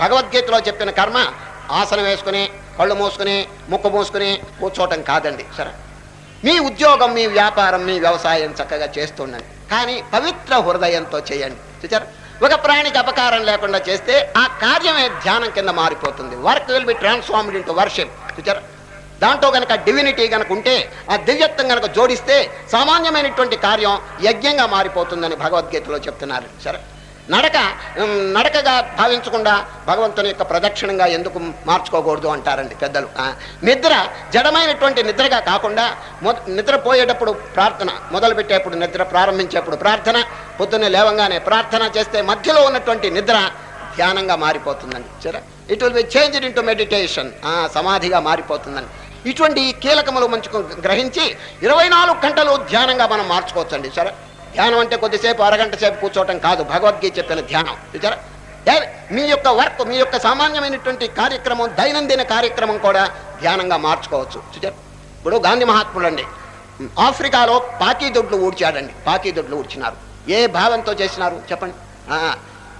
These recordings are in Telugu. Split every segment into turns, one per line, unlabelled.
భగవద్గీతలో చెప్పిన కర్మ ఆసనం వేసుకుని కళ్ళు మూసుకుని ముక్కు మూసుకుని కూర్చోవటం కాదండి. సరే, మీ ఉద్యోగం, మీ వ్యాపారం, మీ వ్యవసాయం చక్కగా చేస్తుండండి, కానీ పవిత్ర హృదయంతో చేయండి. చూచారు, ఒక ప్రాణికి అపకారం లేకుండా చేస్తే ఆ కార్యమే ధ్యానం కింద మారిపోతుంది. Work will be transformed into worship. చూచారు, దాంట్లో కనుక డివినిటీ కనుక ఉంటే, ఆ దివ్యత్వం కనుక జోడిస్తే సామాన్యమైనటువంటి కార్యం యజ్ఞంగా మారిపోతుందని భగవద్గీతలో చెప్తున్నారు. సరే, నడకగా భావించకుండా భగవంతుని యొక్క ప్రదక్షిణంగా ఎందుకు మార్చుకోకూడదు అంటారండి పెద్దలు. నిద్ర జడమైనటువంటి నిద్రగా కాకుండా నిద్రపోయేటప్పుడు ప్రార్థన, మొదలుపెట్టేప్పుడు నిద్ర ప్రారంభించేప్పుడు ప్రార్థన, పొద్దున్నే లేవంగానే ప్రార్థన చేస్తే మధ్యలో ఉన్నటువంటి నిద్ర ధ్యానంగా మారిపోతుందండి. సరే, it will be changed into meditation, సమాధిగా మారిపోతుందండి. ఇటువంటి కీలకములు మంచి గ్రహించి 24 గంటలు ధ్యానంగా మనం మార్చుకోవచ్చండి. సరే, ధ్యానం అంటే కొద్దిసేపు అరగంట సేపు కూర్చోవటం కాదు, భగవద్గీత చెప్పిన ధ్యానం. చూచారా, మీ యొక్క వర్క్, మీ యొక్క సామాన్యమైనటువంటి కార్యక్రమం, దైనందిన కార్యక్రమం కూడా ధ్యానంగా మార్చుకోవచ్చు. చూచారు, ఇప్పుడు గాంధీ మహాత్ముడు అండి ఆఫ్రికాలో పాకీదొడ్లు ఊడ్చాడండి. పాకీదొడ్లు ఊడ్చినారు. ఏ భావంతో చేసినారు చెప్పండి?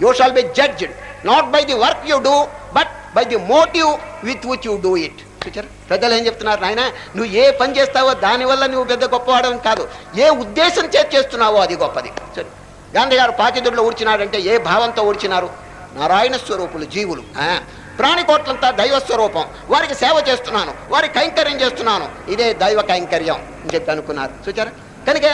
You shall be judged not by the work you do, but by the motive with which you do it. చూచారు, పెద్దలు ఏం చెప్తున్నారు? నాయన, నువ్వు ఏ పని చేస్తావో దానివల్ల నువ్వు పెద్ద గొప్పవాడని కాదు, ఏ ఉద్దేశం చేస్తున్నావో అది గొప్పది. సరే, గాంధీ గారు పాకిదుడిలో ఊడ్చినాడంటే ఏ భావంతో ఊడ్చినారు? నారాయణ స్వరూపులు జీవులు, ప్రాణికోట్లంతా దైవస్వరూపం, వారికి సేవ చేస్తున్నాను, వారికి కైంకర్యం చేస్తున్నాను, ఇదే దైవ కైంకర్యం అని చెప్పి అనుకున్నారు. చూచారా, కనుక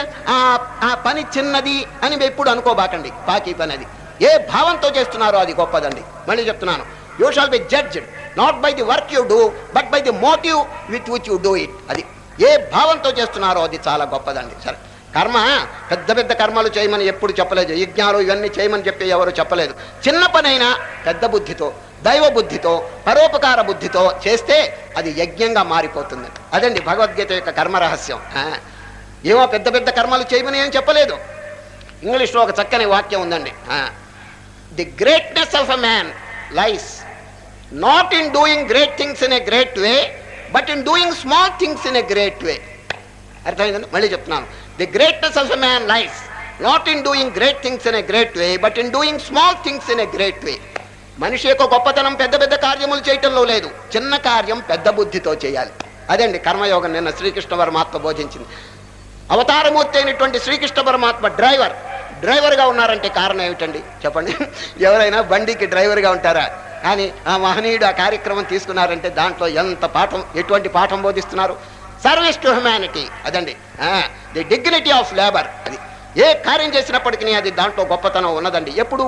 ఆ పని చిన్నది అని ఎప్పుడు అనుకోబాకండి. పాకి పని అది ఏ భావంతో చేస్తున్నారో అది గొప్పదండి. మళ్ళీ చెప్తున్నాను, you shall be judged not by the work you do, but by the motive with which you do it. అది ఏ భావంతో చేస్తున్నారో అది చాలా గొప్పదండి. సరే, కర్మ పెద్ద పెద్ద కర్మలు చేయమని ఎప్పుడు చెప్పలేదు, యజ్ఞాలు ఇవన్నీ చేయమని చెప్పి ఎవరు చెప్పలేదు. చిన్న పనైనా పెద్ద బుద్ధితో, దైవ బుద్ధితో, పరోపకార బుద్ధితో చేస్తే అది యజ్ఞంగా మారిపోతుంది. అదండి భగవద్గీత యొక్క కర్మ రహస్యం. ఏమో పెద్ద పెద్ద కర్మలు చేయమని ఏం చెప్పలేదు. ఇంగ్లీష్లో ఒక చక్కని వాక్యం ఉందండి, the greatness of a man lies not in doing great things in a great way, but in doing small things in a great way. అర్థమైందండి? మళ్ళీ చెప్తున్నాను, the greatness of a man lies not in doing great things in a great way, but in doing small things in a great way. మనిషి యొక్క గొప్పతనం పెద్ద పెద్ద కార్యములు చేయటంలో లేదు, చిన్న కార్యం పెద్ద బుద్ధితో చేయాలి. అదండి కర్మయోగం నిన్న శ్రీకృష్ణ పరమాత్మ బోధించింది. అవతారమూర్తి అయినటువంటి శ్రీకృష్ణ పరమాత్మ డ్రైవర్గా ఉన్నారంటే కారణం ఏమిటండి చెప్పండి? ఎవరైనా బండికి డ్రైవర్గా ఉంటారా? కానీ ఆ మహనీయుడు ఆ కార్యక్రమం తీసుకున్నారంటే దాంట్లో ఎంత పాఠం, ఎటువంటి పాఠం బోధిస్తున్నారు? సర్వీస్ టు హ్యుమానిటీ, అదండి ది డిగ్నిటీ ఆఫ్ లేబర్. అది ఏ కార్యం చేసినప్పటికీ అది దాంట్లో గొప్పతనం ఉన్నదండి. ఎప్పుడు